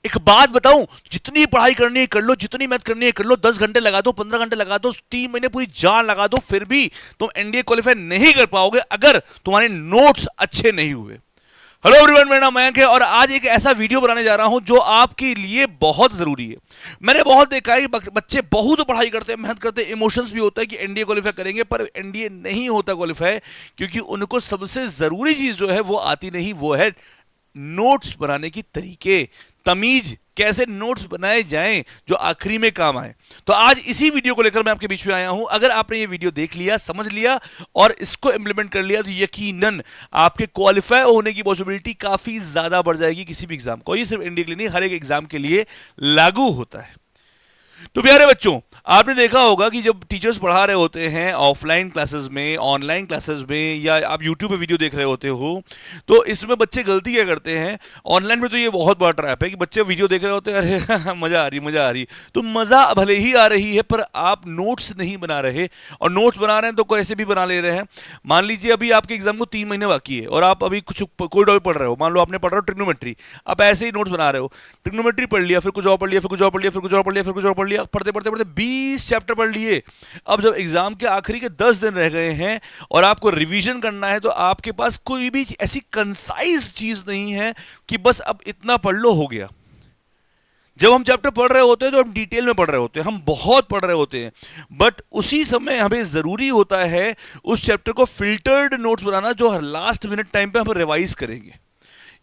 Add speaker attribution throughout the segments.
Speaker 1: एक बात बताऊं, जितनी पढ़ाई करनी है कर लो, जितनी मैथ करनी है कर लो, 10 घंटे लगा दो, 15 घंटे लगा दो, 3 महीने पूरी जान लगा दो, फिर भी तुम एनडीए क्वालिफाई नहीं कर पाओगे अगर तुम्हारे नोट्स अच्छे नहीं हुए। हेलो एवरीवन, मेरा नाम मयंक है और आज एक ऐसा वीडियो बनाने जा रहा हूं जो आपके लिए बहुत जरूरी है। मैंने बहुत देखा है कि बच्चे बहुत पढ़ाई करते हैं, मेहनत करते हैं, इमोशंस भी होता है कि एनडीए क्वालिफाई करेंगे, पर एनडीए नहीं होता क्वालिफाई, क्योंकि उनको सबसे जरूरी चीज जो है वो आती नहीं, वो है नोट्स बनाने की तरीके, तमीज, कैसे नोट्स बनाए जाएं जो आखिरी में काम आए। तो आज इसी वीडियो को लेकर मैं आपके बीच में आया हूं। अगर आपने ये वीडियो देख लिया, समझ लिया और इसको इंप्लीमेंट कर लिया तो यकीनन आपके क्वालिफाई होने की पॉसिबिलिटी काफी ज्यादा बढ़ जाएगी किसी भी एग्जाम को। ये सिर्फ इंडिया के लिए नहीं, हर एक एग्जाम के लिए लागू होता है। तो प्यारे बच्चों, आपने देखा होगा कि जब टीचर्स पढ़ा रहे होते हैं ऑफलाइन क्लासेस में, ऑनलाइन क्लासेस में, या आप यूट्यूब पे वीडियो देख रहे होते हो, तो इसमें बच्चे गलती क्या करते हैं। ऑनलाइन में तो ये बहुत बड़ा ट्रैप है कि बच्चे वीडियो देख रहे होते हैं, अरे मजा आ रही, मजा आ रही। तो मजा भले ही आ रही है, पर आप नोट्स नहीं बना रहे, और नोट्स बना रहे हैं तो कैसे भी बना ले रहे हैं। मान लीजिए अभी आपके एग्जाम को 3 महीने बाकी है और आप अभी कुछ कोई टॉपिक पढ़ रहे हो, मान लो आपने पढ़ रहे हो ट्रिग्नोमेट्री, आप ऐसे ही नोट्स बना रहे हो। ट्रिग्नोमेट्री पढ़ लिया, फिर कुछ और पढ़ लिया, फिर कुछ और पढ़ लिया, फिर कुछ और पढ़ लिया, फिर कुछ और पढ़ लिया, पढ़ते पढ़ते पढ़ते 20 चैप्टर पढ़ लिए। अब जब एग्जाम के आखिरी के 10 दिन रह गए हैं और आपको रिवीजन करना है, तो आपके पास कोई भी ऐसी कंसाइज चीज नहीं है कि बस अब इतना पढ़ लो हो गया। जब हम चैप्टर पढ़ रहे होते हैं तो हम डिटेल में पढ़ रहे होते हैं, हम बहुत पढ़ रहे होते हैं, बट उसी समय हमें जरूरी होता है उस चैप्टर को फिल्टर्ड नोट्स बनाना, जो हर लास्ट मिनट टाइम पे हम रिवाइज करेंगे।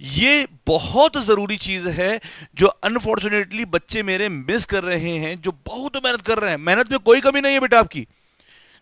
Speaker 1: ये बहुत जरूरी चीज है जो अनफॉर्चुनेटली बच्चे मेरे मिस कर रहे हैं, जो बहुत मेहनत कर रहे हैं। मेहनत में कोई कमी नहीं है बेटा आपकी,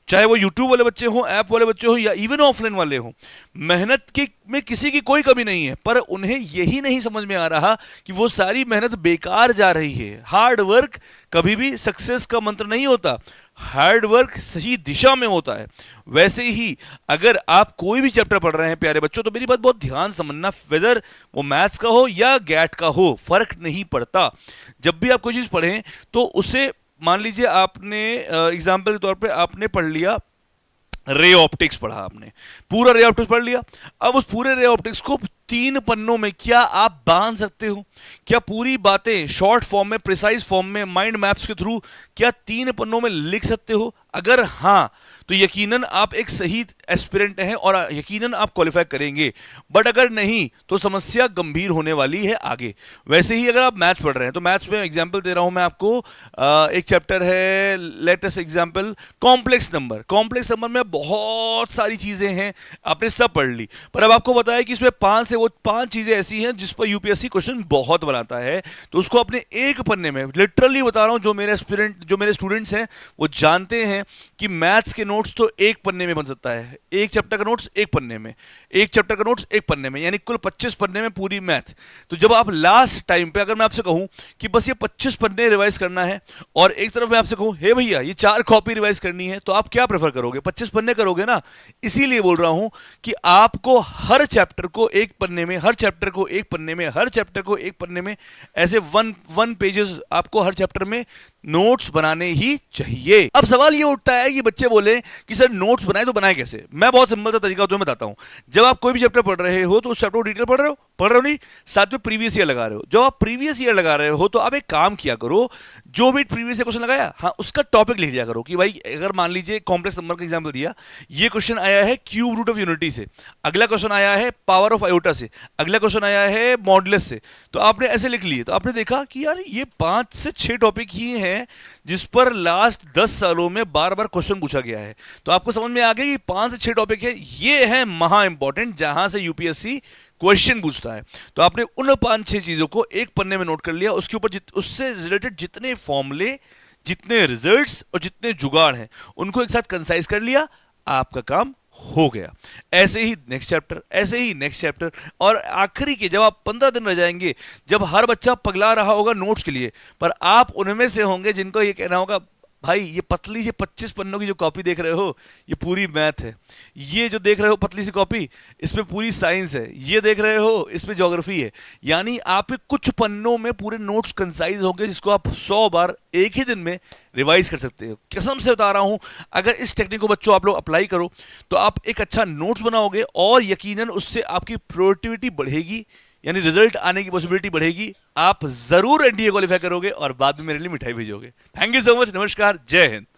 Speaker 1: चाहे वो यूट्यूब वाले बच्चे हो, ऐप वाले बच्चे हो, या इवन ऑफलाइन वाले हो। मेहनत की में किसी की कोई कमी नहीं है, पर उन्हें यही नहीं समझ में आ रहा कि वो सारी मेहनत बेकार जा रही है। हार्ड वर्क कभी भी सक्सेस का मंत्र नहीं होता, हार्ड वर्क सही दिशा में होता है। वैसे ही अगर आप कोई भी चैप्टर पढ़ रहे हैं प्यारे बच्चों, तो मेरी बात बहुत ध्यान समझना, वेदर वो मैथ्स का हो या गैट का हो, फर्क नहीं पड़ता। जब भी आप कोई चीज पढ़ें तो उसे, मान लीजिए आपने एग्जाम्पल के तौर पे आपने पढ़ लिया रे ऑप्टिक्स, पढ़ा आपने पूरा रे ऑप्टिक्स पढ़ लिया। अब उस पूरे रे ऑप्टिक्स को 3 पन्नों में क्या आप बांध सकते हो? क्या पूरी बातें शॉर्ट फॉर्म में, प्रिसाइज फॉर्म में, माइंड मैप्स के थ्रू क्या 3 पन्नों में लिख सकते हो? अगर हाँ, तो यकीनन आप एक सही एस्पिरेंट हैं और यकीनन आप क्वालिफाई करेंगे। बट अगर नहीं तो समस्या गंभीर होने वाली है आगे। वैसे ही अगर आप मैथ्स पढ़ रहे हैं, तो मैथ्स में एग्जांपल दे रहा हूं मैं आपको। एक चैप्टर है, latest example, complex number. Complex number में बहुत सारी चीजें हैं, आपने सब पढ़ ली, पर अब आपको बताया कि इसमें 5 से वो 5 चीजें ऐसी हैं जिस पर यूपीएससी क्वेश्चन बहुत बनाता है। तो उसको अपने एक पन्ने में, लिटरली बता रहा हूं, जो मेरे एस्पिरेंट, जो मेरे स्टूडेंट्स हैं वो जानते हैं कि मैथ्स के नोट्स तो एक पन्ने में बन सकता है। एक चैप्टर का नोट्स एक पन्ने में, एक चैप्टर का नोट्स एक पन्ने में, यानी कुल 25 पन्ने में पूरी मैथ। तो जब आप लास्ट टाइम पे, अगर मैं आपसे कहूं कि बस ये 25 पन्ने रिवाइज करना है, और एक तरफ मैं आपसे कहूं हे भैया ये 4 कॉपी रिवाइज करनी है, तो आप क्या प्रेफर करोगे? 25 पन्ने करोगे ना। इसीलिए बोल रहा हूं कि आपको हर चैप्टर को एक पन्ने में, हर चैप्टर को एक पन्ने में, हर चैप्टर को एक पन्ने में, ऐसे वन पेजेस आपको हर चैप्टर में नोट्स बनाने ही चाहिए। अब सवाल ये उठता है कि बच्चे बोले कि सर नोट्स बनाए तो बनाए कैसे? मैं बहुत सिंपल सा तरीका तुम्हें बताता हूं। जब आप कोई भी चैप्टर पढ़ रहे हो तो उस चैप्टर को डिटेल पढ़ रहे हो नहीं, साथ में प्रीवियस ईयर लगा रहे हो। जब आप प्रीवियस ईयर लगा रहे हो तो आप एक काम किया करो, जो भी प्रीवियस ईयर क्वेश्चन लगाया, हाँ उसका टॉपिक लिख दिया करो कि भाई अगर मान लीजिए कॉम्प्लेक्स नंबर का एग्जांपल दिया, ये क्वेश्चन आया है क्यूब रूट ऑफ यूनिटी से, अगला क्वेश्चन आया है पावर ऑफ आयोटा से, अगला क्वेश्चन आया है मॉडुलस से, तो आपने ऐसे लिख लिए। तो आपने देखा कि यार ये 5 से 6 टॉपिक ही हैं जिस पर लास्ट 10 सालों में बार बार क्वेश्चन पूछा गया है। तो आपको समझ में आ गया कि 5 से 6 टॉपिक है, ये है महा इंपॉर्टेंट, जहां से यूपीएससी क्वेश्चन पूछता है। तो आपने उन 5-6 चीजों को एक पन्ने में नोट कर लिया, उसके ऊपर उससे रिलेटेड जितने फॉर्मूले, जितने रिजल्ट्स और जितने जुगाड़ हैं उनको एक साथ कंसाइज कर लिया, आपका काम हो गया। ऐसे ही नेक्स्ट चैप्टर, ऐसे ही नेक्स्ट चैप्टर, और आखिरी के जब आप 15 दिन रह जाएंगे, जब हर बच्चा पगला रहा होगा नोट्स के लिए, पर आप उनमें से होंगे जिनको ये कहना होगा भाई ये पतली सी 25 पन्नों की जो कॉपी देख रहे हो ये पूरी मैथ है, ये जो देख रहे हो पतली सी कॉपी इसमें पूरी साइंस है, ये देख रहे हो इसमें ज्योग्राफी है। यानी आपके कुछ पन्नों में पूरे नोट्स कंसाइज होंगे जिसको आप 100 बार एक ही दिन में रिवाइज कर सकते हो। कसम से बता रहा हूं, अगर इस टेक्निक को बच्चों आप लोग अप्लाई करो तो आप एक अच्छा नोट्स बनाओगे और यकीनन उससे आपकी प्रोडक्टिविटी बढ़ेगी। यानी रिजल्ट आने की पॉसिबिलिटी बढ़ेगी, आप जरूर एनडीए क्वालिफाई करोगे और बाद में मेरे लिए मिठाई भेजोगे। थैंक यू सो मच, नमस्कार, जय हिंद।